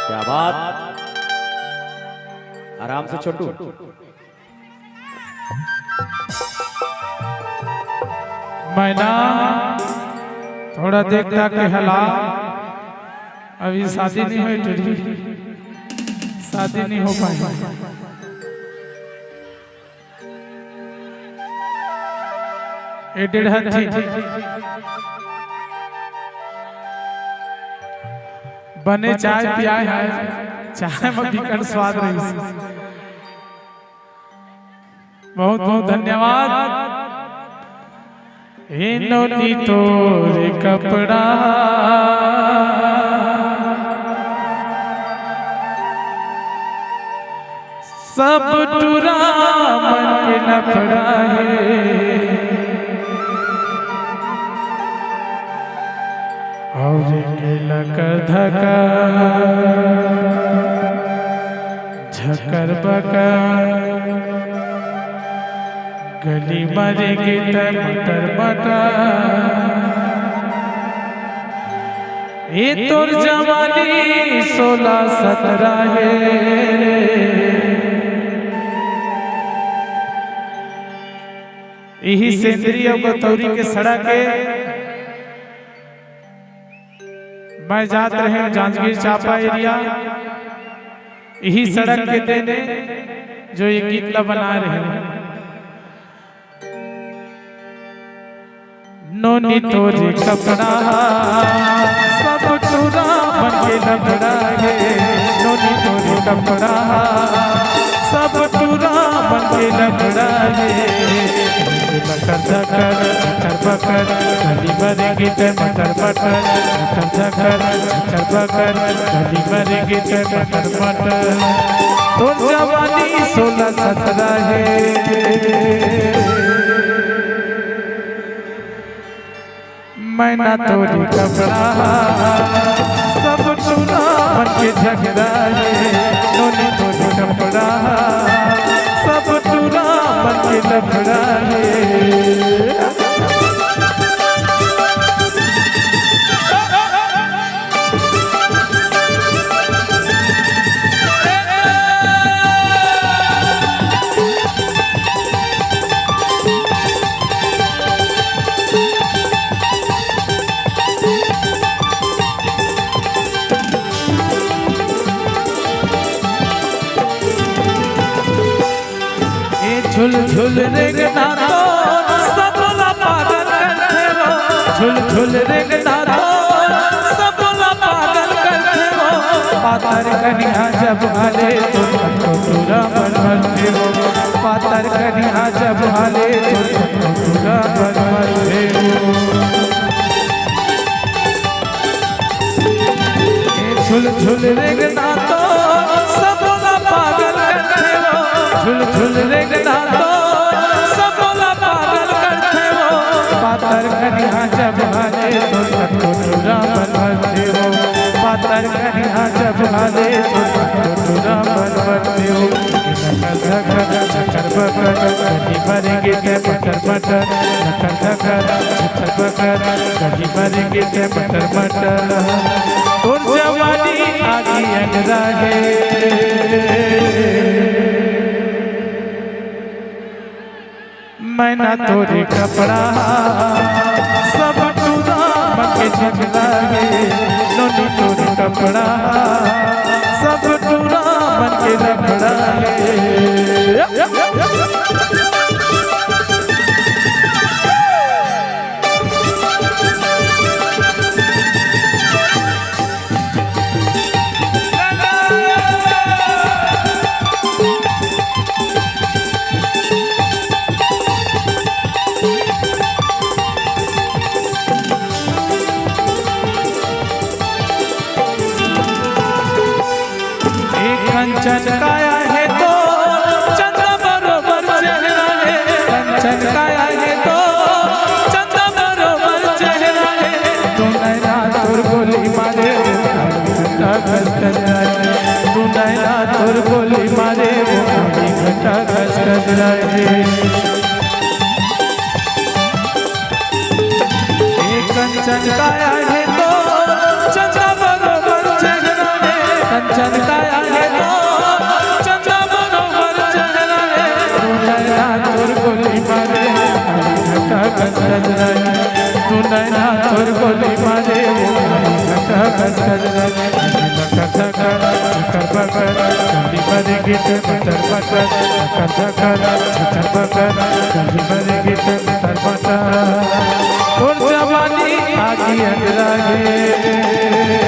क्या बात, आराम से छोटू। मैं ना थोड़ा देखता के हला, अभी शादी नहीं हुई, तेरी शादी नहीं हो पाई। ये डेढ़ बने चाय पियाए है, चाय में बिकट स्वाद रही। बहुत बहुत धन्यवाद। इन्होंने तोरे कपड़ा सब टुरा मन के लफड़ा है, और लकर धका झकर बका गली मरेगी मटर मटर। ये तोर जवानी 16-17 है, यही सेंद्रिय गौतौरी के सड़क के मैं जात रहे जांजगीर चांपा एरिया, यही सड़क के देने जो ये गीतला बना रहे हैं। नोनी तोरे कपड़ा सब टूरा मन के लफड़ा है, नोनी तोरे कपड़ा सब टूरा मन के लफड़ा है। मटर झकर झकर बकर गली मरेगी ते मटर मटर, मटर झकर झकर बकर गली मरेगी ते मटर मटर। तो जवानी 16-17 है, मैं ना तोरी कपड़ा सब टूरा मन के झगड़ा है, नोनी तोरी कपड़ा सब टूरा मन के लफड़ा है। झुल झुल रेगना तो सबला पागल करते हो, झुल झुल रेगना तो सबला पागल करते हो। पातर कन्या जब हाले तो पूरा बनते हो, पातर कन्या जब हाले तो पूरा बनते हो। झुल झुल रेगना तो सबला पागल करते हो, झुल झुल रेगना तो सबला पागल करते हो। पातर कन्या जब हाले तो पूरा बनते हो, पातर कन्या जब हाले तो पूरा बरबर देव धकर धकर बकर कहीं भरेंगे ते मटर मटर धकर धकर बकर कहीं भरेंगे ते मटर मटर और जवानी आगी अंगरा है मैं ना तोरे कपड़ा सब टूरा मके झगड़ा है नोनी तोरे कपड़ा सब टूरा मके झगड़ा है कंचन काया है तो चंदा बरोबर चेहरा है कंचन काया है तो चंदा बरोबर चेहरा है तू नैना तोर गोली मारे घटा घस कर जाए तू नैना तोर गोली मारे घटा घस कर जाए कंचन काया है तो चंदा बरोबर चेहरा है कंचन काया है तू नैना तोर गोली मारे घटा घस कर धकर बकर कभी भरे गीत मटर मटर धकर बकर कभी भरे गीत मटर मटर और जवानी आगी अंगरा है